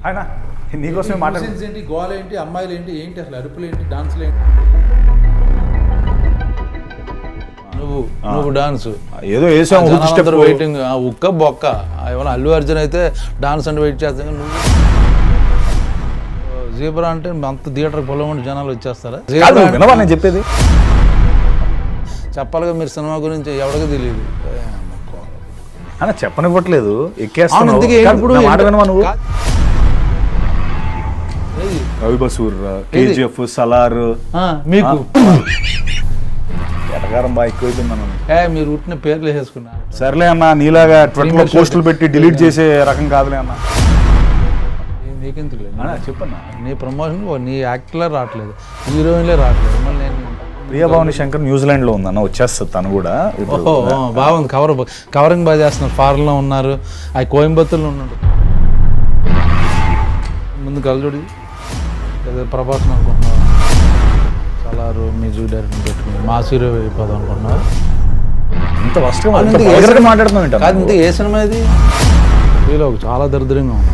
ఆయన నీకోసమే మాట ఏంటి, గోల ఏంటి, అమ్మాయిలు ఏంటి, ఏంటి అసలు అరుపులు ఏంటి, డాన్సులు ఏంటి? నువ్వు డాన్స్ ఏదో వేసాము వెయిటింగ్ ఉక్క బొక్క ఏమన్నా అల్లు అర్జున్ అయితే డాన్స్ అంటే వెయిట్ చేస్తాను. నువ్వు జీబ్రా అంటే అంత థియేటర్ పొలం జనాలు వచ్చేస్తారా? వినవా నేను చెప్పేది? చెప్పాలిగా మీరు సినిమా గురించి ఎవరికి తెలియదు అన్న, చెప్పనివ్వట్లేదు. ఎక్కేస్తాను మాట వినవా నువ్వు? రవి బసూర్, కేజీఎఫ్, సలార్ మీకు ఎటగారం బాగా ఎక్కువైపోయిందన్న. మీరు ఉట్టిన పేర్లు వేసుకున్నారు. సర్లే అన్న, నీలాగా ట్విట్టర్లో పోస్టులు పెట్టి డిలీట్ చేసే రకం కాదులే అన్న. నీకెందుకు చెప్పన్నా, నీ ప్రమోషన్ నీ యాక్టర్లే రావట్లేదు, హీరోయిన్లే రావట్లేదు. మళ్ళీ నేను ప్రియభావని శంకర్ న్యూజిలాండ్లో ఉందన్న, వచ్చేస్తుంది తను కూడా. బాగుంది, కవరింగ్ బాగా చేస్తున్నారు. ఫారెన్లో ఉన్నారు, అది కోయంబత్తూర్లో ఉన్నాడు. ముందు కలజోడి ప్రభాసం అనుకుంటున్నారు, సలారు మ్యూజిక్ డైరెక్టర్ పెట్టుకుని మాస్ హీరో అయిపోదాం అనుకుంటున్నారు. ఇంత వస్తుగా మాట్లాడుతున్నావు. కాదు ఇంత ఏ సినిమా ఇది? చాలా దరిద్రంగా ఉంది.